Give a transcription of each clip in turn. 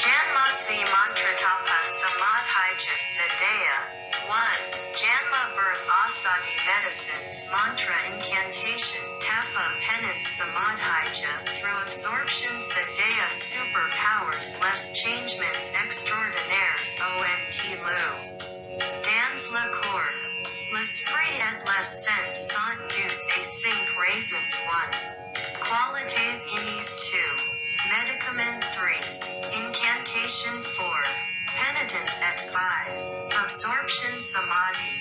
Janmasi mantra tapa samadhija siddhaya. 1. Janma birth asadi medicines mantra incantation tapa penance samadhija through absorption siddhaya superpowers less changements extraordinaires ont lu. Dans la cour. L'esprit et les sens sont dus et cinq raisons 1. Qualités imis 2. Medicament 3. Incantation 4. Penitence at 5. Absorption samadhi.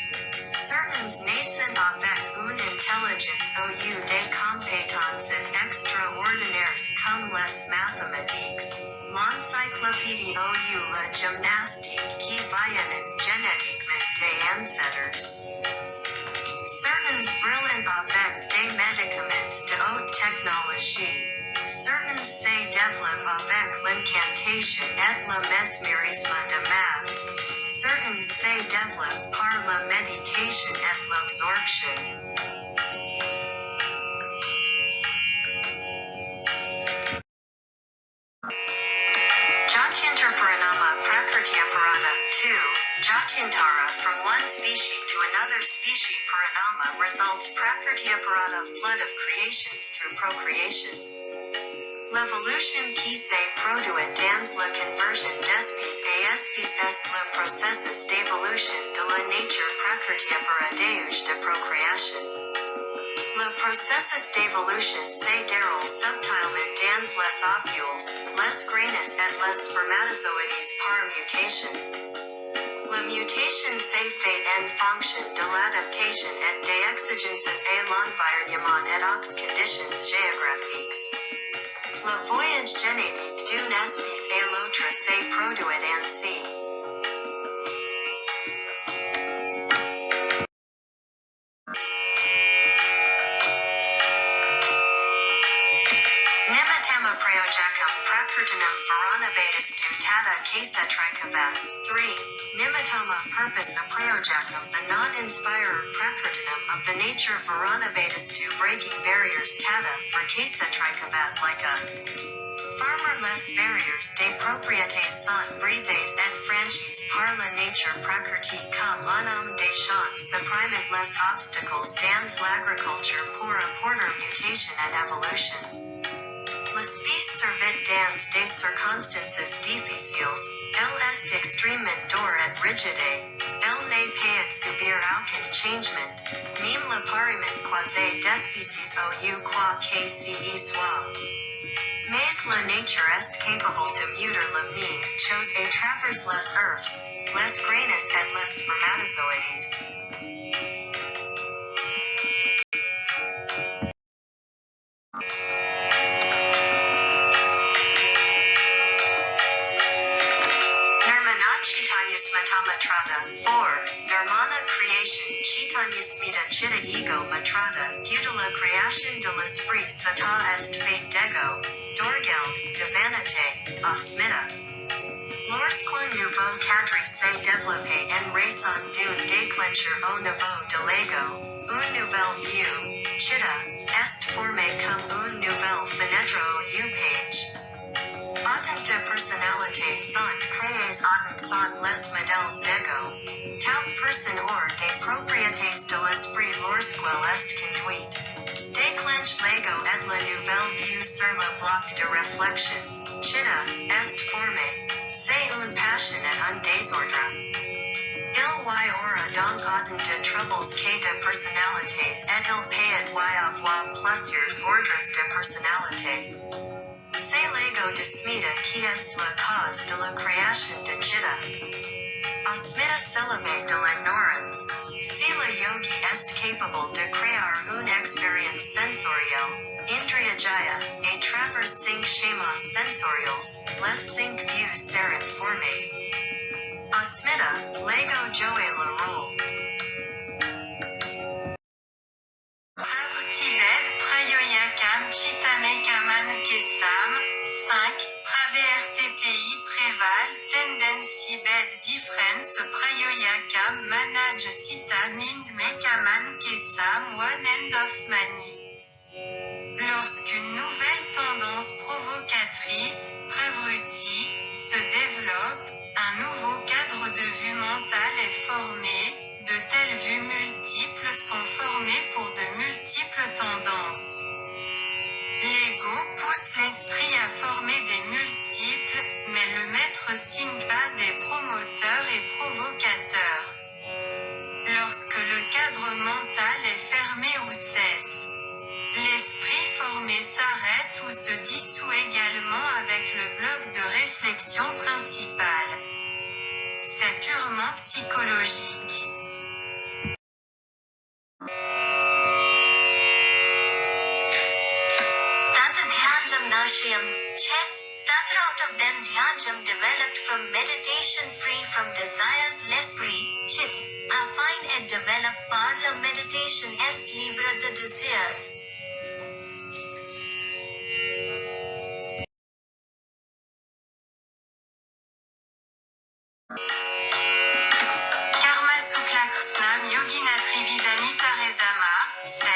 Certains naissent avec une intelligence ou des compétences extraordinaires comme les mathématiques, l'encyclopédie ou la gymnastique qui viennent génétiquement des ancêtres. Certains brillent avec des médicaments de haute technologie. Certains se développent avec l'incantation et le mesmérisme de masse. Certains se développent par la méditation et l'absorption. Jatyantarparanama Prakrityaparana 2. Jatyantara from one species to another species paranama results Prakrityaparana flood of creations through procreation. L'évolution qui se produit dans la conversion d'espèces et espèces est le processus d'évolution de la nature Prakrityapara de procréation. Le processus d'évolution se déroule subtilement dans les ovules, les graines et les spermatozoïdes par mutation. La mutation se fait en fonction de l'adaptation et des exigences et l'environnement et aux conditions géographiques. Le voyage génétique d'une espèce à l'autre se produit ainsi. Nimitama prayojakam prakritanam varanabhadastu tata kasatrikavat. 3. Nimitama purpose the prayojakam the non-inspired prakritanam of the nature varanabhadastu breaking barriers tata for kasatrikavat like a farmer less barriers de propriétés sans brises et franchises par la nature prakriti comme un homme des champs suppriment les obstacles dans l'agriculture pour apporter mutation and evolution. L'espèce survit dans des circonstances difficiles, elle est extrêmement dure et rigide, elle n'est pas subir aucun changement, même l'appariment croisé d'espèces ou quoi que ce soit. Mais la nature est capable de muter la même chose à travers les herbes, les graines et les spermatozoides. Matrada. 4. Nirmana creation Chaitanyasmita chitta ego matrada due to la création de l'esprit sata est fait d'ego, d'orgueil, divinité, asmita. Lorsqu'un nouveau cadre s'est développé en raison d'une déclencheur au niveau de l'ego, une nouvelle vue, chitta, est formée comme une nouvelle fenêtre au page. Autant de personnalités sont créées autant sont les modèles d'ego. Toute personne or des propriétés de l'esprit lorsqu'elle est conduite. Déclenche l'ego et la nouvelle vue sur le bloc de réflexion. Chitta est formé. C'est une passion et un désordre. Il y aura donc autant de troubles que de personnalités et il peut y avoir plusieurs ordres de personnalité. C'est l'ego de Smita qui est la cause de la création de Chitta. Asmita s'élève de l'ignorance. Si le yogi est capable de créer une expérience sensorielle, Indriya Jaya, à travers 5 schémas sensoriels, les 5 vues seront formées. Asmita, jouer le rôle. Pravrtibed prayoyakam chitamekaman kesam. 5. Pravrtti préval tendency bed difference prayoyakam manage sita mind mekaman kesam one end of mani. Lorsqu'une nouvelle tendance provocatrice, pravruti, se développe, un nouveau cadre de vue mentale est formé, de telles vues multiples sont formées pour de multiples tendances. L'ego pousse l'esprit à former des multiples, mais le maître signe pas des promoteurs et provocateurs. Lorsque le cadre mental est fermé ou cesse, l'esprit formé s'arrête ou se dissout également avec le bloc de réflexion principal. C'est purement psychologique. Tata Dhyanjam Nashiyam, Chet, Tatra out of them Dhyanjam developed from meditation free from desires l'esprit, Chit, affine et develop par la meditation est libre de desires. Karma Sukla Krishnam Yogina Trividami Taresama. 7.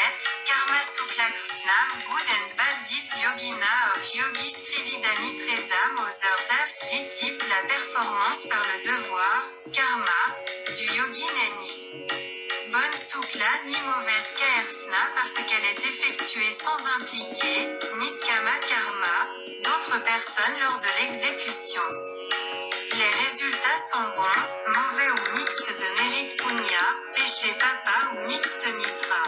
Karma Sukla Krishnam Good and Bad Deeds Yogina of Yogis Trividami Tresam Others have three types la performance par le devoir, karma, du yogi Neni. Bonne Sukla ni mauvaise Karsna parce qu'elle est effectuée sans impliquer, Niskama Karma, d'autres personnes lors de l'exécution. Les résultats sont bons, mauvais ou mixtes de mérite punya, péché papa ou mixte misra.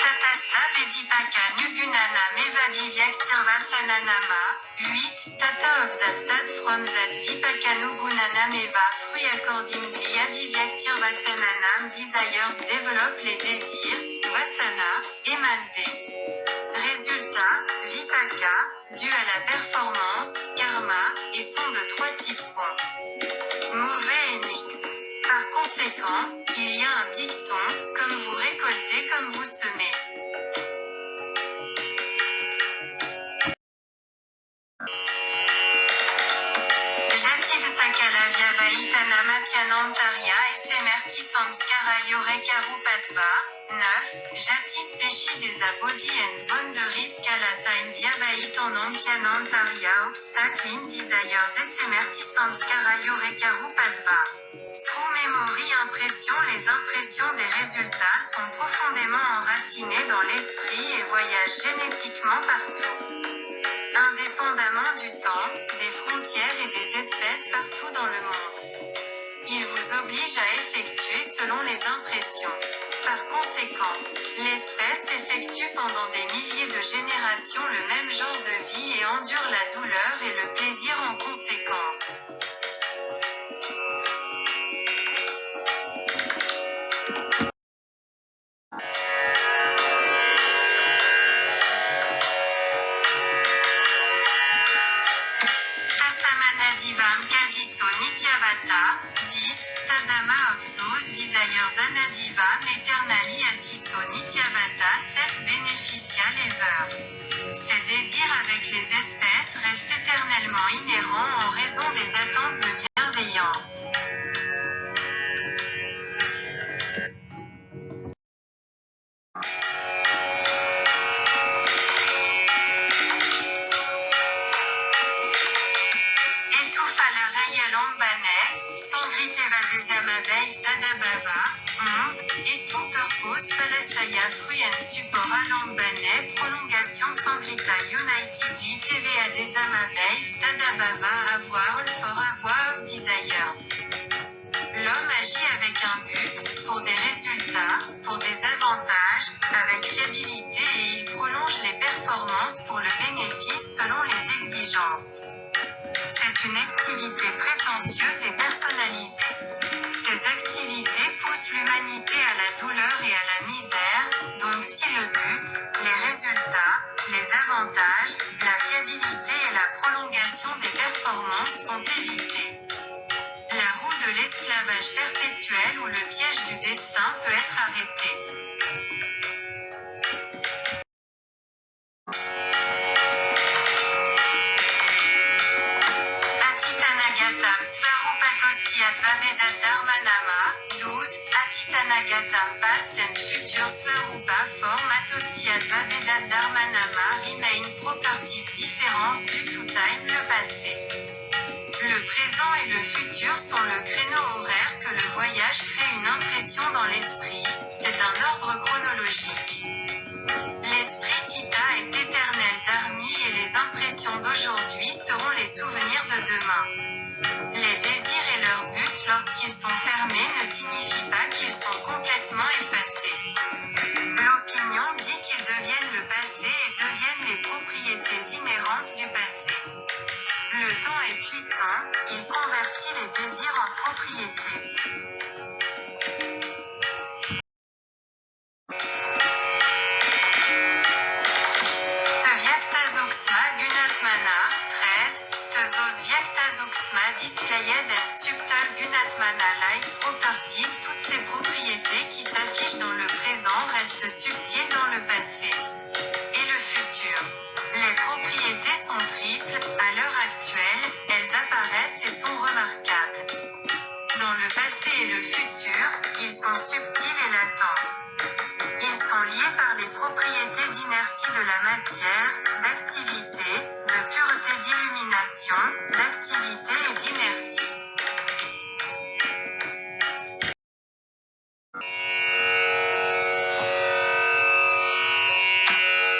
Tatasta Vedipaka Nugunana Meva Vivyaktirvasananama. 8. Tata of that tad from that Vipaka Nugunana Meva fruit accordingly Avivyaktirvasananam desires développe les désirs, Vasana, émanent. Résultat, Vipaka, dû à la performance, karma, et sont de trois types bons, mauvais et mixtes. Par conséquent, il y a un dicton, comme vous récoltez comme vous semez. Jatid Sakala Vyavaitanama Pianantarya et Semerti Sanskara Yorekaru Patva. 9. Jatis Peshi des Abodhi and Boundaries Kalatime Vyavait en Pianantarya Obstacle in Desires et Semerti Sanskara Yorekaru Patva. Through memory impression. Les impressions des résultats sont profondément enracinées dans l'esprit et voyagent génétiquement partout. Indépendamment du temps, des frontières et des espèces partout dans le monde. Il vous oblige à effectuer selon les impressions. Par conséquent, l'espèce effectue pendant des milliers de générations le même genre de vie et endure la douleur et le plaisir en conséquence. Tasamanadivam Kasiso Nityavata. 10. Tazama of those desires Anadivam Eternally Asiso Nityavata 7. Beneficial ever. Ces désirs avec les espèces restent éternellement inhérents en raison des attentes de bienveillance. Desamavev Tadabhava. 11. Et tout purpose Falasaya Fruit and Support Alambane Prolongation Sangrita Unitedly TVA Desamavev Tadabhava Avoir for Avoir of Desires. L'homme agit avec un but, pour des résultats, pour des avantages, avec fiabilité et il prolonge les performances pour le bénéfice selon les exigences. C'est une activité prétentieuse et personnalisée. Ces activités poussent l'humanité à la douleur et à la misère, donc si le but, chemin peut être arrêté. Atitanagatam Svarupatostiatva Vedat Dharmanama. 12. Atitanagatam Past and Future Svarupa Form Atostiatva Vedat Dharmanama Remain Properties Différence due to Time. Le passé, le présent et le futur sont le créneau horaire que le voyage fait une impression dans l'esprit. C'est un ordre chronologique. L'esprit Citta est éternel Dharmi et les impressions d'aujourd'hui seront les souvenirs de demain. Les désirs et leur but lorsqu'ils sont fermés ne signifient pas qu'ils sont complètement effacés. L'opinion dit qu'ils deviennent le passé et deviennent les propriétés inhérentes du passé. Le temps est puissant, il convertit les désirs en propriétés. Vyaktazuksma Gunatmana. 13. Tezos Vyaktazuksma Displayed and Subtle Gunatmana Life Properties. Toutes ces propriétés qui s'affichent dans le présent restent subtiles dans le passé et le futur. Les propriétés sont triples, à l'heure actuelle, elles apparaissent et sont remarquables. Dans le passé et le futur, ils sont subtils et latents. Ils sont liés par les propriétés d'inertie de la matière, d'activité, de pureté d'illumination, d'activité et d'inertie.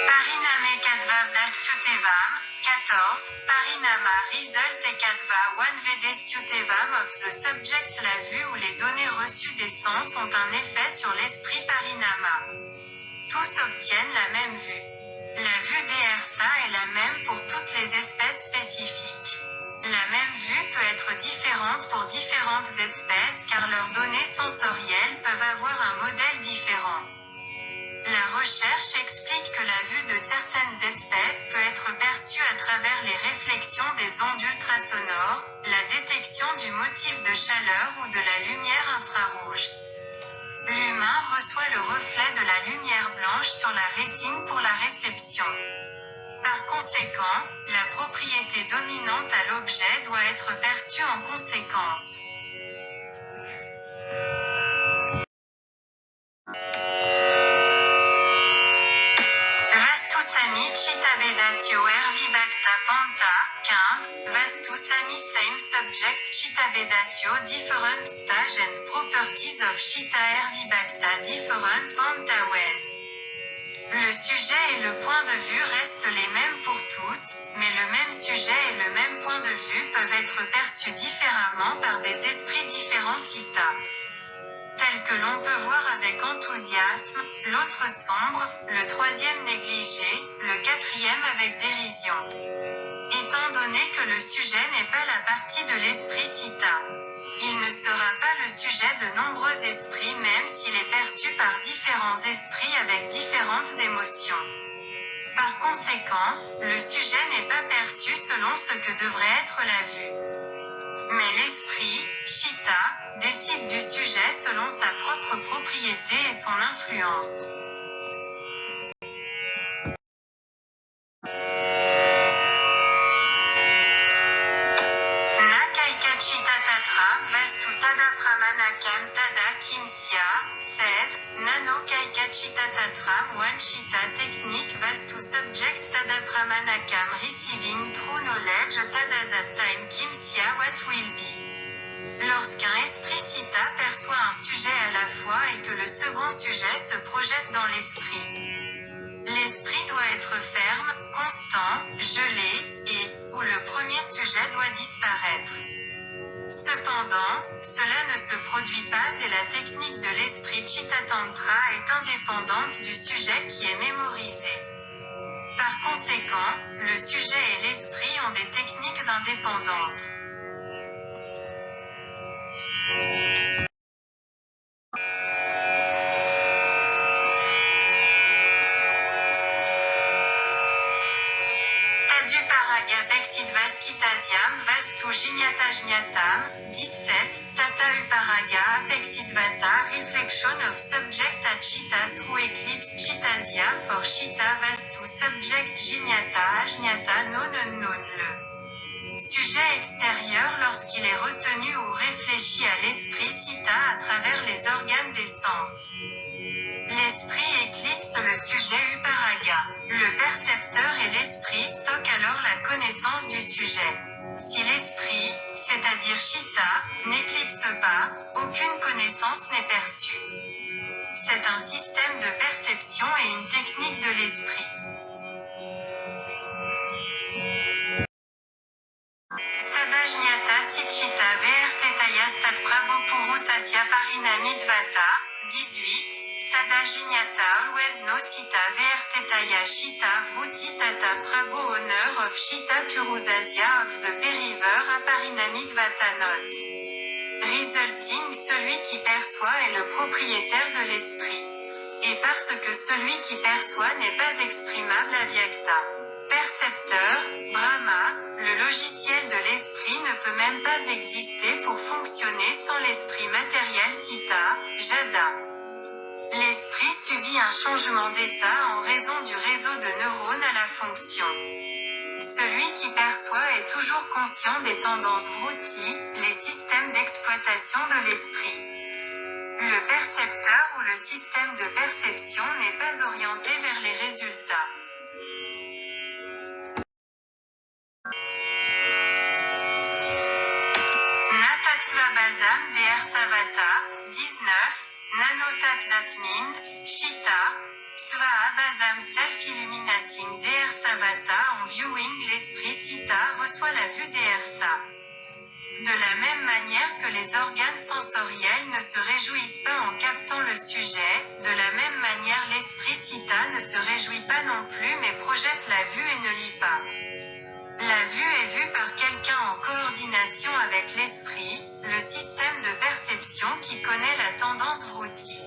Pariname Kadvav Dastyutevam. 14. Parinama Result et Kadva One Vedestyutevam of the Subject. La vue ou les données reçues des sens ont un effet sur l'esprit Parinama. Tous obtiennent la même vue. La vue d'Ehersa est la même pour toutes les espèces spécifiques. La même vue peut être différente pour différentes espèces car leurs données sensorielles peuvent avoir un modèle différent. La recherche explique que la vue de certaines espèces peut être perçue à travers les réflexions des ondes ultrasonores, la détection du motif de chaleur ou de la lumière infrarouge. L'humain reçoit le reflet de la lumière blanche sur la rétine pour la réception. Par conséquent, la propriété dominante à l'objet doit être perçue en conséquence. Vastusami Chittavedatyo Ervibhakta Panta. 15. Vastusami Same Subject Chittavedatyo Different Stage and Properties of Chitta Ervibhakta Different Panta Ways. Le sujet et le point de vue restent les mêmes pour tous, mais le même sujet et le même point de vue peuvent être perçus différemment par des esprits différents Citta. Tel que l'on peut voir avec enthousiasme, l'autre sombre, le troisième négligé, le quatrième avec dérision. Étant donné que le sujet n'est pas la partie de l'esprit Citta, il ne sera pas le sujet de nombreux esprits même s'il est perçu par différents esprits avec différentes émotions. Par conséquent, le sujet n'est pas perçu selon ce que devrait être la vue. Mais l'esprit, Chitta, décide du sujet selon sa propre propriété et son influence. Nakaikachitatatra Vastu Tadapramanakam Tada Kimsya. 16. Nano Kaikachitatatra One Chitta Technique Vastu Subject Tadapramanakam Receiving True Knowledge Tadazat Time Kimsya What Will Be. Lorsqu'un esprit Citta perçoit un sujet à la fois et que le second sujet se projette dans l'esprit, l'esprit doit être ferme, constant, gelé, et, ou le premier sujet doit disparaître. Cependant, cela ne se produit pas et la technique de l'esprit Chittatantra est indépendante du sujet qui est mémorisé. Par conséquent, le sujet et l'esprit ont des techniques indépendantes. Taduparagyapexidvaskitasiam vastu jñatajñatam. 17. Tata Uparaga Apexidvata reflection of subject at Chitas who eclipse Chitasia for Chita Vastu subject Jñata Ajñata non unknown le sujet extérieur lorsqu'il est retenu ou réfléchi à l'esprit Sita à travers les organes des sens. L'esprit éclipse le sujet Uparaga. Le percepteur et l'esprit stockent alors la connaissance du sujet. Si l'esprit, c'est-à-dire Chitta, n'éclipse pas, aucune connaissance n'est perçue. C'est un système de perception et une technique de l'esprit. Sadajñata Sichita Vertetaya Stat Prabhu Purusasya Parinamidvata, 18. Sadajñata always no Sita Vertetaya Shita Vruti Tata Prabhu honor of Shita Purusasya of the Periver Aparinamidvata note. Resulting celui qui perçoit est le propriétaire de l'esprit. Et parce que celui qui perçoit n'est pas exprimable avyakta. Percepteur, Brahma, le logiciel de l'esprit ne peut même pas exister pour fonctionner sans l'esprit matériel Sita, Jada. L'esprit subit un changement d'état en raison du réseau de neurones à la fonction. Celui qui perçoit est toujours conscient des tendances vruti, les systèmes d'exploitation de l'esprit. Le percepteur ou le système de perception n'est pas orienté vers les résultats. Natatsvabhasam Deharsavata, 19, Nanotatsatmind, Shita, Svahabhasam Self-Illuminating Deharsavata en viewing l'esprit Sita reçoit la vue Deharsa. De la même manière que les organes sensoriels ne se réjouissent pas en captant le sujet, de la même manière l'esprit Sita ne se réjouit pas non plus mais projette la vue et ne lit pas. La vue est vue par quelqu'un en coordination avec l'esprit, le système de perception qui connaît la tendance vruti.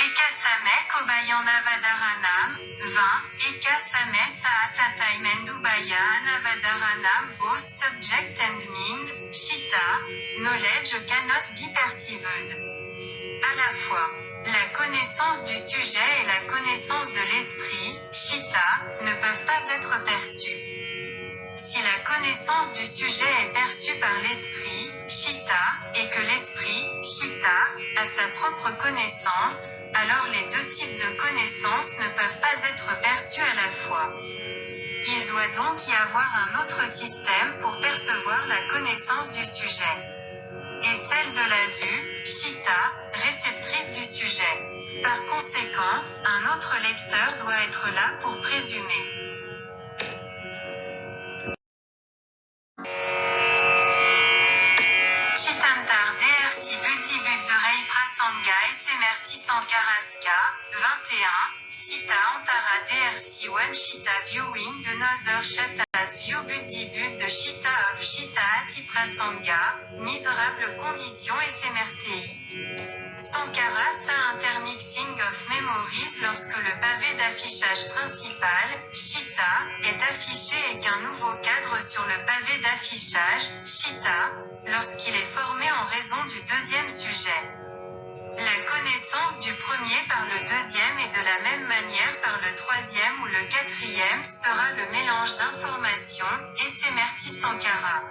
Ekasame Kobayanavadaranam, 20, Ekasame Saatatai Mendubaya Anavadaranam both subject and mind, Shita, knowledge cannot be perceived. À la fois, la connaissance du sujet et la connaissance de l'esprit, Shita, ne peuvent pas être perçues. Si la connaissance du sujet est perçue par l'esprit, Shita, et que l'esprit, Shita, a sa propre connaissance, alors les deux types de connaissances ne peuvent pas être perçus à la fois. Il doit donc y avoir un autre système pour percevoir la connaissance du sujet. Et celle de la vue, Shita, réceptrice du sujet. Par conséquent, un autre lecteur doit être là pour présumer. Chitantar DRC Buddhibud de Rei Prasangai Semerti Sankaraska, 21, Sita Antara DRC One Shita Viewing Another Shata's View Buddhibud de Shita of Shita Ati Prasanga, Miserable Condition et Semertei. Sankara Sa Intermixing of Memories lorsque le pavé d'affichage principal, Shita, est affiché et qu'un nouveau cadre sur le pavé d'affichage, Shita, lorsqu'il est formé en raison du deuxième sujet. La connaissance du premier par le deuxième et de la même manière par le troisième ou le quatrième sera le mélange d'informations, et Semerti Sankara.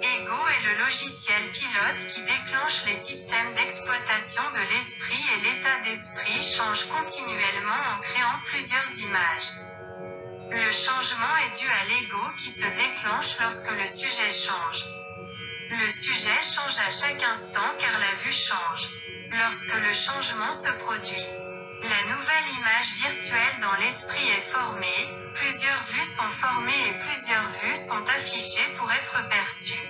Ego est le logiciel pilote qui déclenche les systèmes d'exploitation de l'esprit et l'état d'esprit change continuellement en créant plusieurs images. Le changement est dû à l'ego qui se déclenche lorsque le sujet change. Le sujet change à chaque instant car la vue change. Lorsque le changement se produit, la nouvelle image virtuelle dans l'esprit est formée, plusieurs vues sont formées et plusieurs vues sont affichées pour être perçues.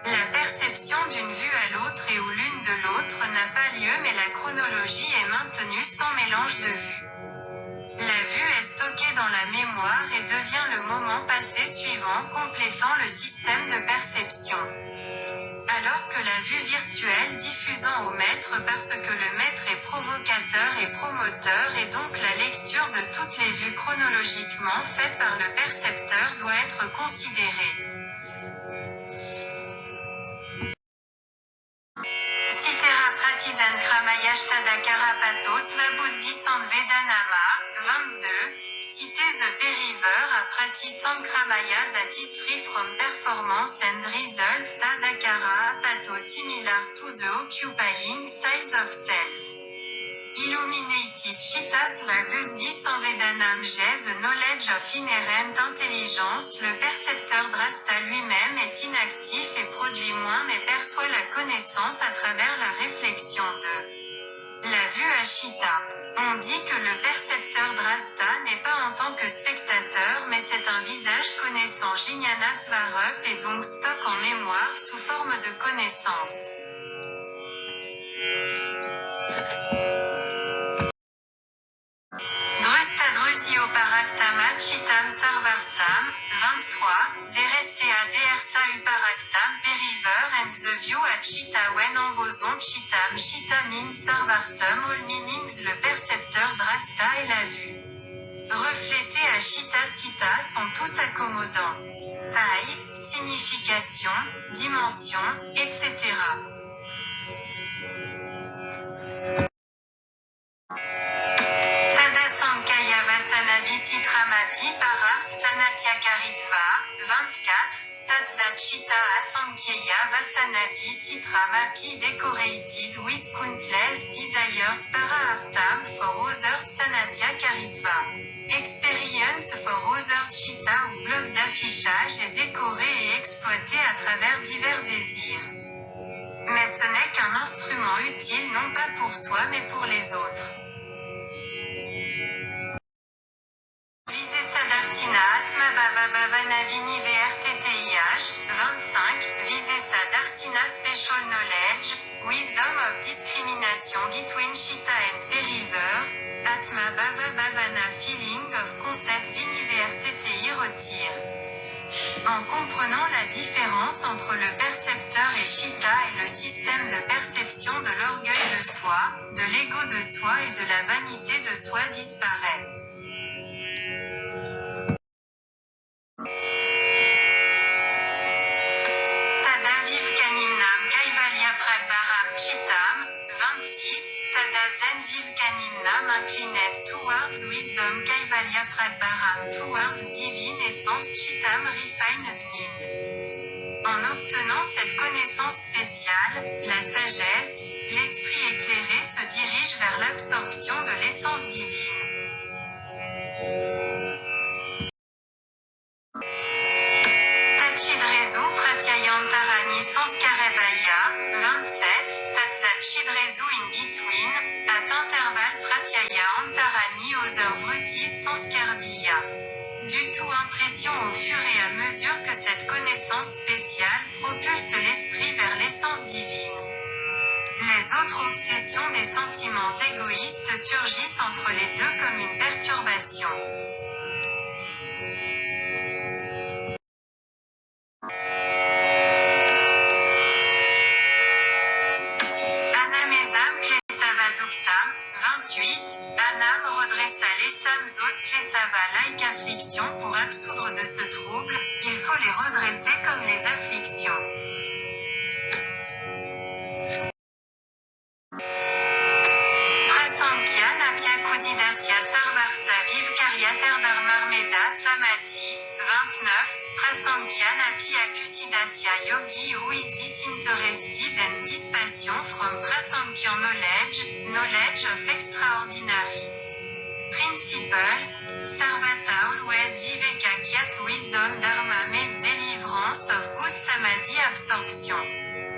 La perception d'une vue à l'autre et ou l'une de l'autre n'a pas lieu mais la chronologie est maintenue sans mélange de vues. La vue est stockée dans la mémoire et devient le moment passé suivant complétant le système de perception. Alors que la vue virtuelle intellectuel diffusant au maître parce que le maître est provocateur et promoteur et donc la lecture de toutes les vues chronologiquement faites par le percepteur doit être considérée. Sitera Pratisan Kramayashtadakara Pathos Vabuddhi Sandvedanama, 22. Cite the Periver a practice Sankramaya that is free from performance and result Tadakara Apato similar to the occupying size of self. Illuminated Chitas Vabuddhi Samvedanam Jai the knowledge of inherent intelligence. Le percepteur Drasta lui-même est inactif et produit moins mais perçoit la connaissance à travers la réflexion de la vue Ashita. On dit que le percepteur Drasta n'est pas en tant que spectateur mais c'est un visage connaissant Jnana Svarup et donc stock en mémoire sous forme de connaissance. Drustadrusio Paraktama Chitam Sarvarsam, 23, Derestea Dersa Uparaktam Periver and the view at Chita when envoson Chitam Chitamin Sarvartum all meanings. Le percepteur Drasta et la vue reflétée à Chita Sita sont tous accommodants. Taille, signification, dimension, etc. Tadasankaya Vasanavi Sitramapi Paras Sanatyakaritva, 24, Tatsachita Asankya Vasanavi Sitramapi decorated with countless desires Parahartam for others Sanatyakaritva. Expérience for others Chita ou bloc d'affichage est décoré et exploité à travers divers désirs. Mais ce n'est qu'un instrument utile non pas pour soi mais pour les autres. Visé Sadarsina Atma Bhava Bhavana Vini VRTTIH, 25, Visé Sadarsina Special Knowledge, Wisdom of Discrimination Between Chita and Periver, Atma Bhava Bhavana Feeling of Concept Vini VRTTI retire. En comprenant la différence entre le percepteur et Chita et le système de perception de l'orgueil de soi, de l'ego de soi et de la vanité de soi disparaît. Tada Vivkanimnam Kaivalya Pragbaram Chitam, 26, Tada Zen Vivkanimnam inclined towards wisdom Kaivalya Pragbaram towards divine essence Chitam refined mind. En obtenant cette connaissance spéciale, la sagesse, l'esprit éclairé se dirige vers l'absorption de l'essence divine. Tachidresu Pratyayantarani Sanskarebhaya, 27, Tatsachidresu in between, at intervalle Pratyaya Antarani other Vrutis Sanskarbhya. Du tout impression au fur et à mesure que cette connaissance spéciale propulse l'esprit vers l'essence divine. Les autres obsessions des sentiments égoïstes surgissent entre les deux comme une perturbation. Anamesam Klesavaduktam, 28, Anam redressa les samsos Klesava like afflictions pour absoudre de ce trouble, il faut les redresser comme les afflictions. Prasankhya Napyakusidasya Sarvarsa Vivkaryater Dharmarmeda Samadhi, 29, Prasankhya Napyakusidasya Yogi who is disinterested and dispassion from Prasankhya knowledge of extraordinary principles, Sarvata always Viveka Kyat wisdom Dharma made deliverance of good Samadhi absorption.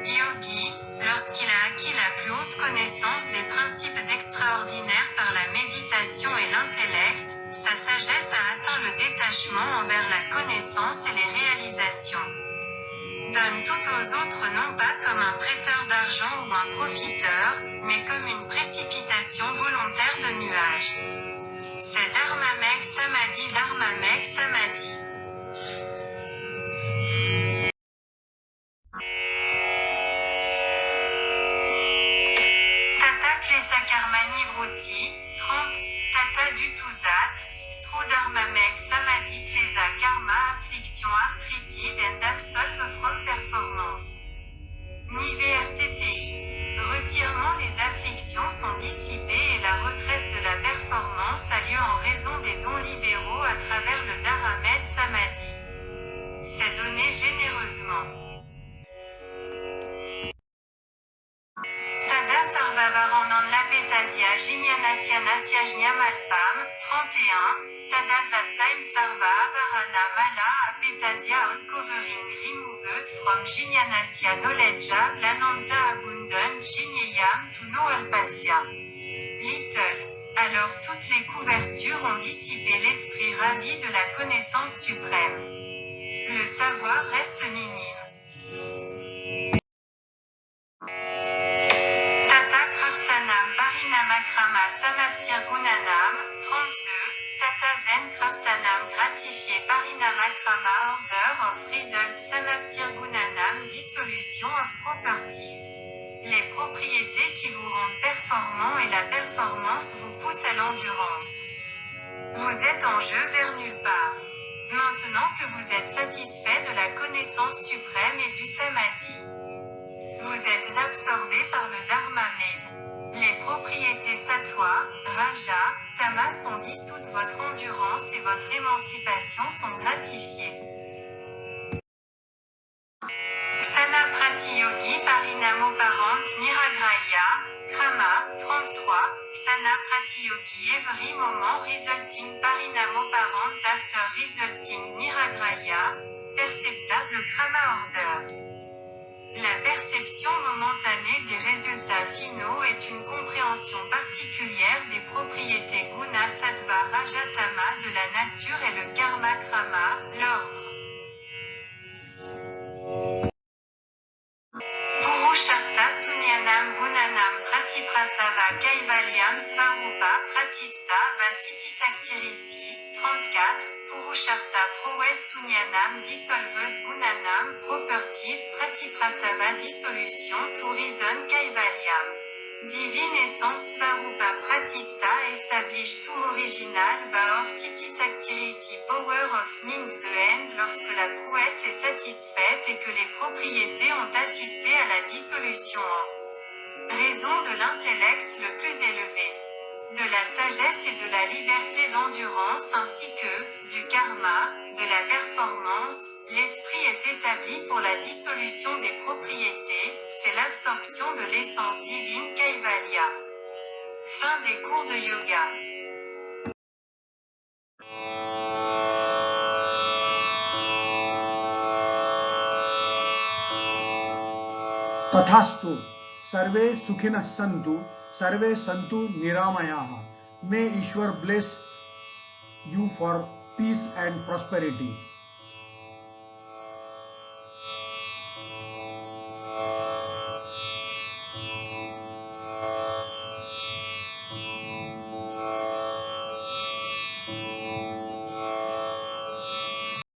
Yogi, lorsqu'il a acquis la plus haute connaissance des principes extraordinaires par la méditation et l'intellect, sa sagesse a atteint le détachement envers la connaissance et les réalisations. Donne tout aux autres non pas comme un prêteur d'argent ou un profiteur, mais comme une précipitation volontaire de nuages. C'est Dharmameg Samadhi. Jnanasya Nasyajnyamalpam, 31, Tadasat Time Sarva Avarana Mala Apetasia All Covering Removed from Jnanasya Knowledge Lananta Abundant Jnayam to No Alpasya. Little. Alors toutes les couvertures ont dissipé l'esprit ravi de la connaissance suprême. Le savoir reste minime. Tata Krartanam Parinamakrama Samaptir Gunanam, 32, Tata Zen Krartanam gratifié Parinamakrama Order of Result Samaptir Gunanam Dissolution of Properties. Les propriétés qui vous rendent performants et la performance vous pousse à l'endurance. Vous êtes en jeu vers nulle part. Maintenant que vous êtes satisfait de la connaissance suprême et du samadhi. Vous êtes absorbé par le Dharma Med. Les propriétés sattva, raja, tama sont dissoutes, votre endurance et votre émancipation sont gratifiées. Sana Prati Yogi Parinamo Parent Niragraya, Krama, 33, Sana Prati Yogi Every Moment Resulting Parinamo Parent After Resulting Niragraya, perceptable Krama Order. La perception momentanée des résultats finaux est une compréhension particulière des propriétés guna sattva rajatama de la nature et le karma krama, l'ordre. Purushartha Sunyanam Gunanam Pratiprasava Kaivalyam Svarupa Pratista Vasiti Saktirisi, 34, Purushartha Prowess Sunyanam Dissolved Gunanam Properties Pratiprasava Dissolution to Reason Kaivalyam. Divine essence Svarupa Pratista establish to original Vaor City Saktirisi Power of means the end lorsque la prouesse est satisfaite et que les propriétés ont assisté à la dissolution en raison de l'intellect le plus élevé, de la sagesse et de la liberté d'endurance ainsi que du karma, de la performance. L'esprit est établi pour la dissolution des propriétés, c'est l'absorption de l'essence divine Kaivalya. Fin des cours de yoga. तथास्तु सर्वे सुखिनः सन्तु सर्वे सन्तु निरामयाः. May Ishwar bless you for peace and prosperity.